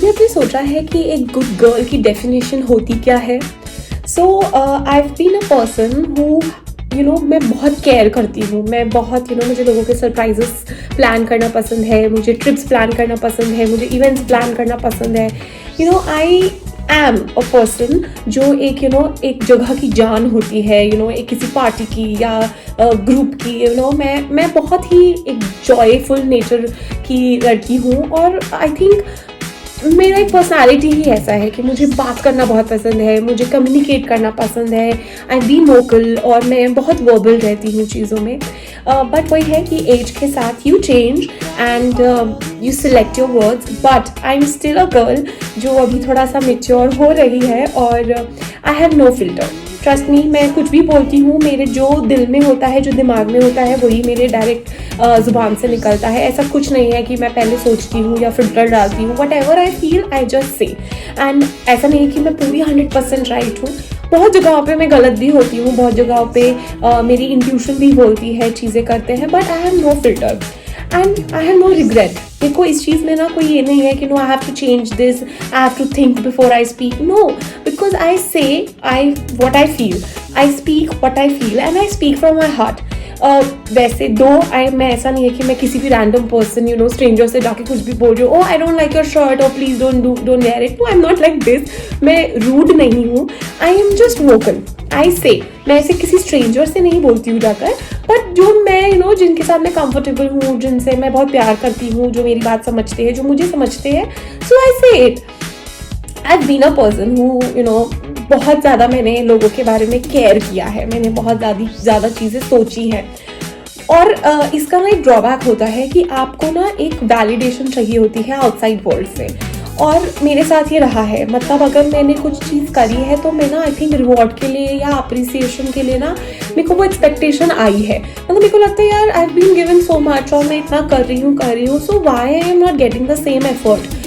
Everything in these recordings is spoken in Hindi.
आपने अपने सोचा है कि एक गुड गर्ल की डेफिनेशन होती क्या है? So I have been a person who मैं बहुत केयर करती हूँ। मैं बहुत मुझे लोगों के सरप्राइजेस प्लान करना पसंद है, मुझे ट्रिप्स प्लान करना पसंद है, मुझे इवेंट्स प्लान करना पसंद है। आई एम अ पर्सन जो एक जगह की जान होती है, एक किसी पार्टी की या ग्रुप की। मैं बहुत ही एक जॉयफुल नेचर की लड़की हूँ, और आई थिंक मेरा एक पर्सनालिटी ही ऐसा है कि मुझे बात करना बहुत पसंद है, मुझे कम्युनिकेट करना पसंद है। आई एम बी वोकल, और मैं बहुत वर्बल रहती हूँ चीज़ों में। बट वही है कि एज के साथ you change and you select your words, but I am still a girl जो अभी थोड़ा सा मेच्योर हो रही है, और I have no filter. Trust me, मैं कुछ भी बोलती हूँ, मेरे जो दिल में होता है, जो दिमाग में होता है, वही मेरे डायरेक्ट ज़ुबान से निकलता है। ऐसा कुछ नहीं है कि मैं पहले सोचती हूँ या फिल्टर डालती हूँ। What ever I feel I just say. And ऐसा नहीं है कि मैं पूरी 100% राइट हूँ। बहुत जगहों पे मैं गलत भी होती हूँ, बहुत जगहों पे मेरी इंट्यूशन भी बोलती है, चीज़ें करते हैं, but I have no filter and I have no regret. देखो, इस चीज़ में ना कोई ये नहीं है कि no I have to change this, I have to think before I speak. No, because I say what I feel, I speak what I feel and I speak from my heart. वैसे मैं ऐसा नहीं है कि मैं किसी भी रैंडम पर्सन स्ट्रेंजर से जाके कुछ भी बोल रही हूँ, I don't like your shirt, और please don't wear it. No, I am not like this. मैं रूड नहीं हूँ, I am just vocal. I say, मैं ऐसे किसी स्ट्रेंजर से नहीं बोलती हूँ जाकर, बट जो मैं जिनके साथ मैं कंफर्टेबल हूँ, जिनसे मैं बहुत प्यार करती हूँ, जो मेरी बात समझते हैं, जो मुझे समझते हैं, so I say it. I have been a person who बहुत ज़्यादा मैंने लोगों के बारे में केयर किया है, मैंने बहुत ज़्यादा चीज़ें सोची हैं। और इसका ना एक ड्रॉबैक होता है कि आपको ना एक वैलिडेशन चाहिए होती है आउटसाइड वर्ल्ड से, और मेरे साथ ये रहा है। मतलब अगर मैंने कुछ चीज़ करी है तो मैं ना आई थिंक रिवॉर्ड के लिए या अप्रिसिएशन के लिए ना मेरे को वो एक्सपेक्टेशन आई है। मतलब मेरे को लगता है यार, I have been given so much और मैं इतना कर रही हूँ, so why I am not getting the same effort.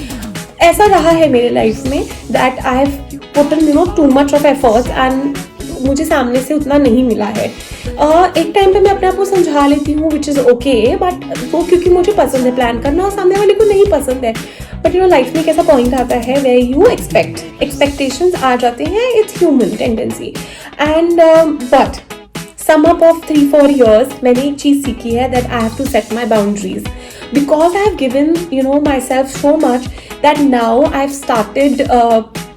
ऐसा रहा है मेरे लाइफ में that I have put in too much of efforts एंड मुझे सामने से उतना नहीं मिला है। एक टाइम पे मैं अपने आप को समझा लेती हूँ, विच इज़ ओके, बट वो क्योंकि मुझे पसंद है प्लान करना और सामने वाले को नहीं पसंद है। बट लाइफ में एक ऐसा पॉइंट आता है वेयर यू एक्सपेक्टेशंस आ जाते हैं, it's human tendency. And but sum up of 3-4 years मैंने एक चीज़ सीखी है that I have to set my boundaries, because I have given myself so much that now I've started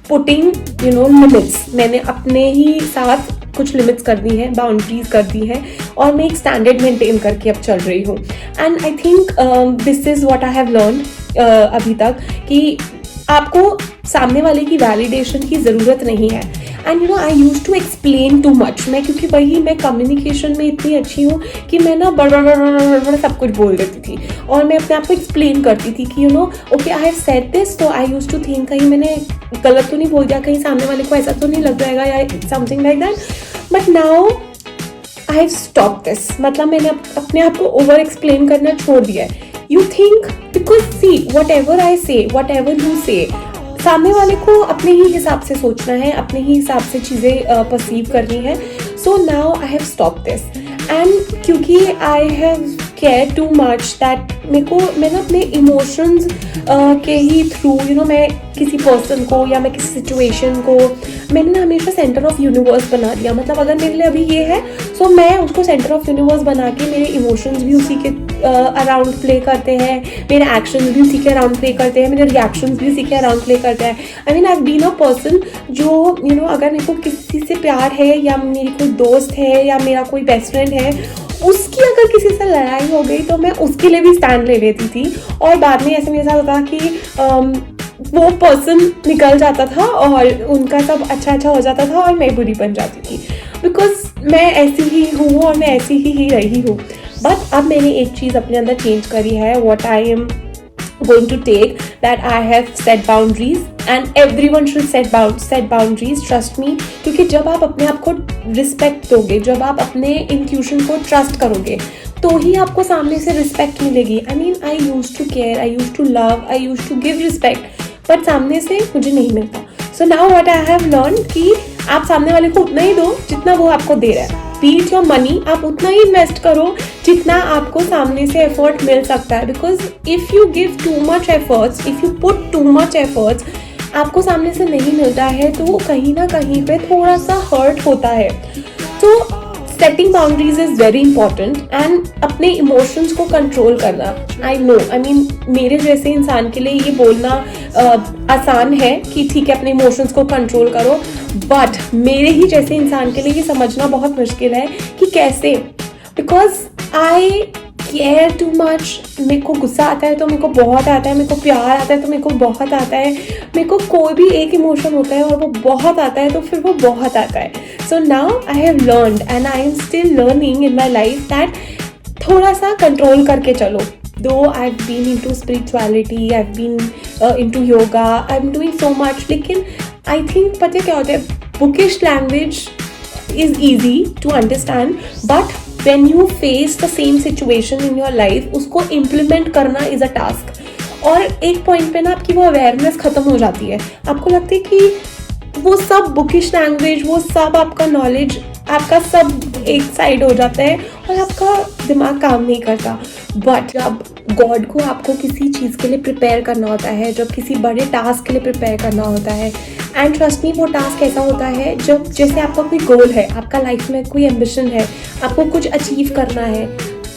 putting limits. मैंने अपने ही साथ कुछ लिमिट्स कर दी हैं, बाउंड्रीज कर दी हैं, और मैं एक स्टैंडर्ड मेंटेन करके अब चल रही हूँ। And I think this is what I have learn अभी तक, कि आपको सामने वाले की वैलिडेशन की ज़रूरत नहीं है। And I use to explain too much. क्योंकि मैं कम्युनिकेशन में इतनी अच्छी हूँ कि मैं ना बड़ सब कुछ बोल देती थी, और मैं अपने आप को एक्सप्लेन करती थी कि okay I have said this, तो आई यूज टू थिंक कहीं मैंने गलत तो नहीं बोल दिया, कहीं सामने वाले को ऐसा तो नहीं लग जाएगा या something like that. But now I have stop this. मतलब मैंने अपने आप को ओवर एक्सप्लेन करना छोड़ दिया है। You think, because see what ever I से, वट एवर यू से, सामने वाले को अपने ही हिसाब से सोचना है, अपने ही हिसाब से चीज़ें परसीव करनी है। So now I have stop this. And क्योंकि I have care too much that मैं ना अपने इमोशंस के ही थ्रू मैं किसी पर्सन को या मैं किसी सिचुएशन को मैंने ना हमेशा सेंटर ऑफ यूनिवर्स बना दिया। मतलब अगर मेरे लिए अभी ये है, सो मैं उसको सेंटर ऑफ यूनिवर्स बना के, मेरे इमोशंस भी उसी के अराउंड प्ले करते हैं, मेरे एक्शंस भी उसी के अराउंड प्ले करते हैं, मेरे रिएक्शंस भी उसी के अराउंड प्ले करते हैं। I mean I have been a person जो अगर मेरे को किसी से प्यार है, या मेरी कोई दोस्त है, या मेरा कोई बेस्ट फ्रेंड है, उसकी अगर किसी से लड़ाई हो गई तो मैं उसके लिए भी स्टैंड ले लेती थी। और बाद में ऐसे मेरे साथ होता कि वो पर्सन निकल जाता था और उनका सब अच्छा हो जाता था और मैं बुरी बन जाती थी, बिकॉज मैं ऐसी ही हूँ और मैं ऐसी ही रही हूँ। बट अब मैंने एक चीज़ अपने अंदर चेंज करी है, what I am going to take, that I have set boundaries and everyone should set boundaries, trust me। क्योंकि जब आप अपने आप को रिस्पेक्ट दोगे, जब आप अपने इंट्यूशन को ट्रस्ट करोगे, तो ही आपको सामने से रिस्पेक्ट मिलेगी। I mean I use to care, I use to love, I use to give respect, but सामने से मुझे नहीं मिलता। So now what I have learn कि आप सामने वाले को उतना ही दो जितना वो आपको दे रहा है। बीट योर मनी, आप उतना ही इन्वेस्ट करो जितना आपको सामने से एफर्ट मिल सकता है, because if you give too much efforts, if you put too much efforts, आपको सामने से नहीं मिलता है तो कहीं ना कहीं पे थोड़ा सा हर्ट होता है. तो setting boundaries is very important and अपने इमोशंस को कंट्रोल करना. आई नो, आई मीन मेरे जैसे इंसान के लिए ये बोलना आसान है कि ठीक है अपने इमोशंस को कंट्रोल करो, बट मेरे ही जैसे इंसान के लिए ये समझना बहुत मुश्किल है कि कैसे, because I care too much. मेरे को गुस्सा आता है तो मेरे को बहुत आता है, मेरे को प्यार आता है तो मेरे को बहुत आता है, मेरे को कोई भी एक इमोशन होता है और वो बहुत आता है तो फिर वो बहुत आता है. So now I have learned and I am still learning in my life that थोड़ा सा कंट्रोल करके चलो. Though I have been into spirituality, I have been into yoga, I am doing so much, लेकिन आई थिंक पता क्या होता है, bookish language is easy to understand, but when you face the same situation in your life, उसको implement करना is a task. और एक point पे ना आपकी वो awareness खत्म हो जाती है, आपको लगता है कि वो सब बुकिश लैंग्वेज, वो सब आपका नॉलेज, आपका सब एक साइड हो जाता है और आपका दिमाग काम नहीं करता. बट जब गॉड को आपको किसी चीज़ के लिए प्रिपेयर करना होता है, जब किसी बड़े टास्क के लिए प्रिपेयर करना होता है, एंड ट्रस्ट मी वो टास्क ऐसा होता है जब जैसे आपका कोई गोल है, आपका लाइफ में कोई एम्बिशन है, आपको कुछ अचीव करना है,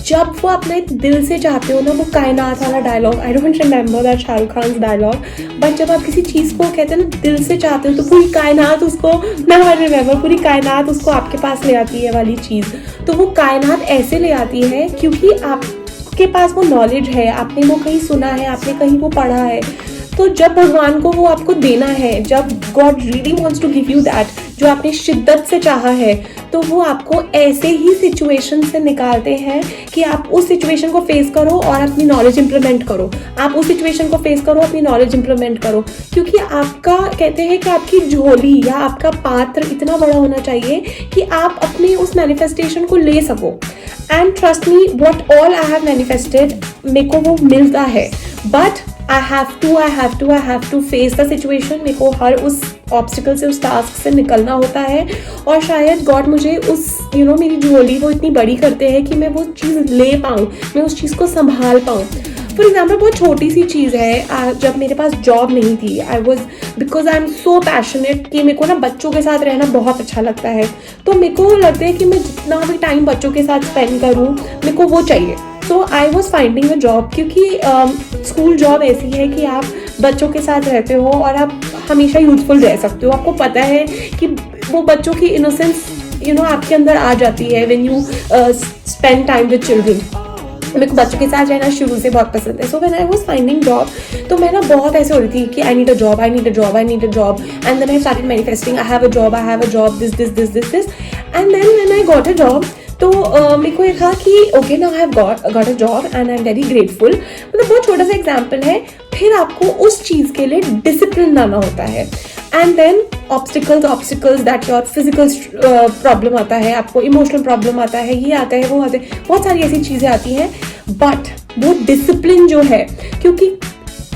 जब वो अपने दिल से चाहते हो ना, वो कायनात वाला dialogue, I don't remember that Shahrukh Khan dialogue, but जब आप किसी चीज़ को कहते हैं ना दिल से चाहते हो तो पूरी कायनात उसको, मैं रिमेंबर, पूरी कायनात उसको आपके पास ले आती है वाली चीज़. तो वो कायनात ऐसे ले आती है क्योंकि आपके पास वो नॉलेज है, आपने वो कहीं सुना है, आपने कहीं वो पढ़ा है. तो जब भगवान को वो आपको देना है, जब God really wants to give you that, जो आपने शिद्दत से चाहा है, तो वो आपको ऐसे ही सिचुएशन से निकालते हैं कि आप उस सिचुएशन को फेस करो और अपनी नॉलेज इंप्लीमेंट करो. आप उस सिचुएशन को फेस करो, अपनी नॉलेज इंप्लीमेंट करो, क्योंकि आपका कहते हैं कि आपकी झोली या आपका पात्र इतना बड़ा होना चाहिए कि आप अपने उस मैनिफेस्टेशन को ले सको. And trust me, what all I have manifested, मेरे को वो मिलता है, but I have to face the situation. मेरे को हर उस ऑब्स्टिकल से, उस टास्क से निकलना होता है, और शायद गॉड मुझे उस मेरी झोली वो इतनी बड़ी करते हैं कि मैं वो चीज़ ले पाऊँ, मैं उस चीज़ को संभाल पाऊँ. फॉर एग्जाम्पल बहुत छोटी सी चीज़ है, जब मेरे पास जॉब नहीं थी, because I am so passionate कि मेरे को ना बच्चों के साथ रहना बहुत अच्छा लगता है, तो मेरे को लगता है कि मैं जितना भी टाइम बच्चों के साथ स्पेंड करूँ, मेरे को वो चाहिए. So I was finding a job, क्योंकि स्कूल जॉब ऐसी है कि आप बच्चों के साथ रहते हो और आप हमेशा यूथफुल रह सकते हो. आपको पता है कि वो बच्चों की इनोसेंस आपके अंदर आ जाती है when you spend time with children. मेरे को बच्चों के साथ रहना शुरू से बहुत पसंद है. So when I was finding job, तो मैं ना बहुत ऐसे हो रही थी कि I need a job, I need a job, I need a job, and then I started manifesting I have a job, this, and then when I got a job, तो मेरे को ये था कि ओके ना I have got a job and I am very grateful. मतलब बहुत छोटा सा एग्जाम्पल है. फिर आपको उस चीज़ के लिए डिसिप्लिन लाना होता है, and then obstacles that your physical problem आता है, आपको इमोशनल प्रॉब्लम आता है, ये आता है, वो आते हैं, बहुत सारी ऐसी चीज़ें आती हैं. बट वो डिसिप्लिन जो है, क्योंकि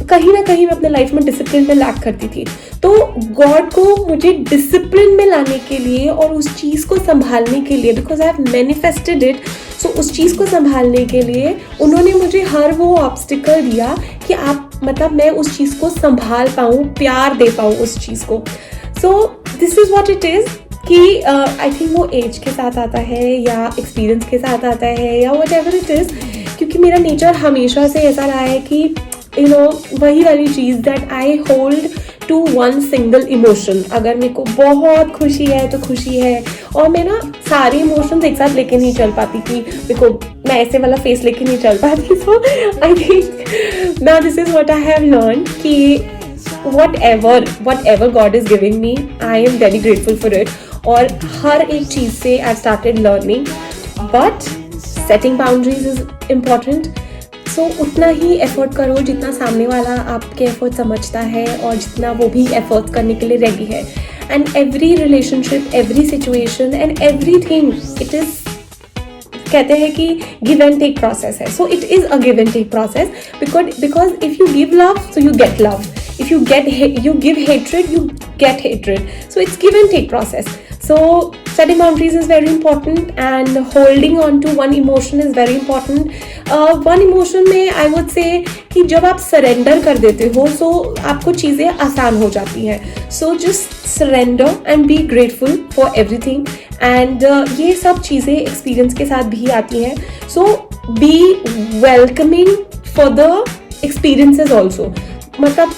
कहीं ना कहीं मैं अपने लाइफ में डिसिप्लिन में लैक करती थी, तो गॉड को मुझे डिसिप्लिन में लाने के लिए और उस चीज़ को संभालने के लिए, because I have manifested it, so उस चीज़ को संभालने के लिए उन्होंने मुझे हर वो ऑब्स्टिकल दिया कि आप मतलब मैं उस चीज़ को संभाल पाऊँ, प्यार दे पाऊँ उस चीज़ को. So this is what it is कि आई थिंक वो एज के साथ आता है या एक्सपीरियंस के साथ आता है या वट एवर इट इज़, क्योंकि मेरा नेचर हमेशा से ऐसा रहा है कि वही वाली चीज़ that I hold to one single emotion. अगर मेरे को बहुत खुशी है तो खुशी है, और मैं ना सारे इमोशंस एक साथ लेके नहीं चल पाती कि मेरे को मैं ऐसे वाला फेस लेके नहीं चल पाती. So I think now this is what I have learn कि whatever God is giving me, I am very grateful for it. और हर एक चीज़ से I started learning, but setting boundaries is important. सो उतना ही एफर्ट करो जितना सामने वाला आपके एफर्ट समझता है और जितना वो भी एफर्ट करने के लिए रेडी है. And every relationship, every situation and everything, it is कहते हैं कि गिव एंड टेक प्रोसेस है. So it is a give and take process, because if you give love so you get love, if you give hatred, you get hatred. So it's give and take process. So setting boundaries is very important and holding on to one emotion is very important. One emotion में I would say कि जब आप surrender कर देते हो so आपको चीज़ें आसान हो जाती हैं. So just surrender and be grateful for everything and ये सब चीज़ें experience के साथ भी आती हैं. So be welcoming for the experiences also. मतलब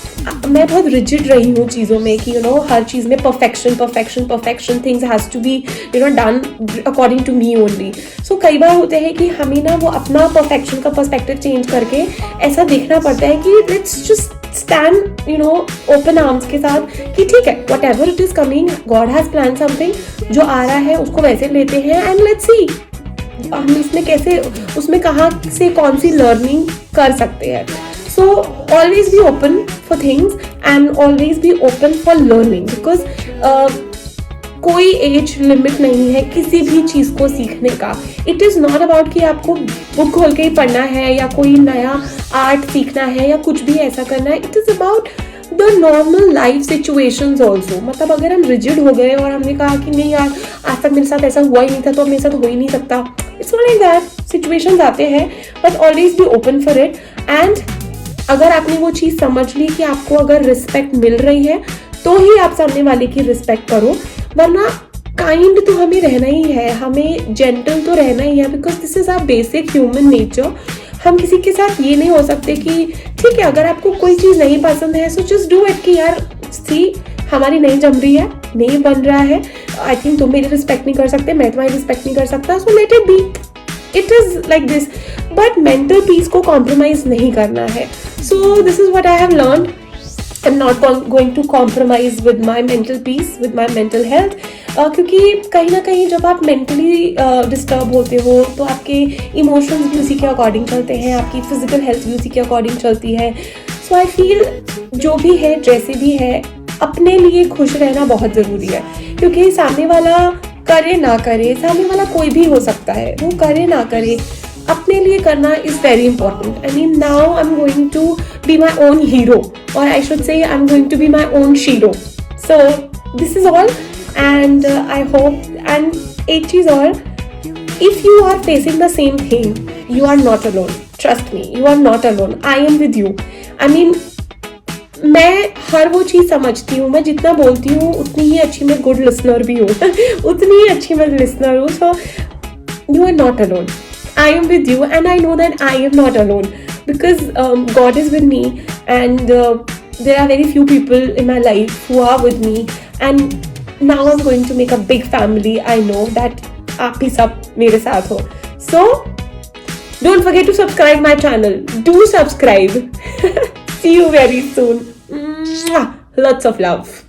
मैं बहुत रिजिड रही हूँ चीज़ों में कि हर चीज़ में perfection things has to be done according to me only. So कई बार होते हैं कि हमें ना वो अपना परफेक्शन का पर्सपेक्टिव चेंज करके ऐसा देखना पड़ता है कि let's just stand open arms के साथ कि ठीक है, what ever it is coming, God has plan something, जो आ रहा है उसको वैसे लेते हैं एंड लेट्स सी हम इसमें कैसे, उसमें कहाँ से कौन सी लर्निंग कर सकते हैं. So always be open for things and always be open for learning because कोई एज लिमिट नहीं है किसी भी चीज़ को सीखने का. इट इज़ नॉट अबाउट कि आपको बुक खोल के ही पढ़ना है या कोई नया आर्ट सीखना है या कुछ भी ऐसा करना है. It is about the normal life situations also. मतलब अगर हम रिजिड हो गए और हमने कहा कि नहीं यार आज तक मेरे साथ ऐसा हुआ ही नहीं था तो मेरे साथ हो ही नहीं सकता, it's not like that. Situations आते हैं but always be open for it. And अगर आपने वो चीज़ समझ ली कि आपको अगर रिस्पेक्ट मिल रही है तो ही आप सामने वाले की रिस्पेक्ट करो, वरना काइंड तो हमें रहना ही है, हमें जेंटल तो रहना ही है because this is our basic human nature. हम किसी के साथ ये नहीं हो सकते कि ठीक है अगर आपको कोई चीज़ नहीं पसंद है सो जस्ट डू इट कि यार सी हमारी नहीं जम रही है, नहीं बन रहा है, आई थिंक तुम मेरी रिस्पेक्ट नहीं कर सकते, मैं तुम्हारी रिस्पेक्ट नहीं कर सकता, so let it be. It is like this. But mental peace को कॉम्प्रोमाइज नहीं करना है. So this is what I have learned. I'm not going to compromise with my mental peace, with my mental health. क्योंकि कहीं ना कहीं जब आप मेंटली डिस्टर्ब होते हो तो आपके इमोशंस भी उसी के अकॉर्डिंग चलते हैं, आपकी फिजिकल हेल्थ भी उसी के अकॉर्डिंग चलती है. सो आई फील जो भी है जैसे भी है अपने लिए खुश रहना बहुत ज़रूरी है. क्योंकि सामने वाला करे ना करे, सामने वाला कोई भी हो सकता है, वो करे ना करे, अपने लिए करना is very important. I mean now I am going to be my own hero और I should say I am going to be my own shero. So this is all and I hope. And एक चीज़ और, if you are facing the same thing you are not alone. Trust me, you are not alone. I am with you. I mean मैं हर वो चीज़ समझती हूँ, मैं जितना बोलती हूँ उतनी ही अच्छी मैं गुड लिसनर भी हूँ उतनी ही अच्छी मैं लिसनर हूँ. So you are not alone. I am with you and I know that I am not alone because God is with me and there are very few people in my life who are with me and now I'm going to make a big family. I know that आप भी सब मेरे साथ हो. So don't forget to subscribe my channel. Do subscribe. See you very soon. Lots of love.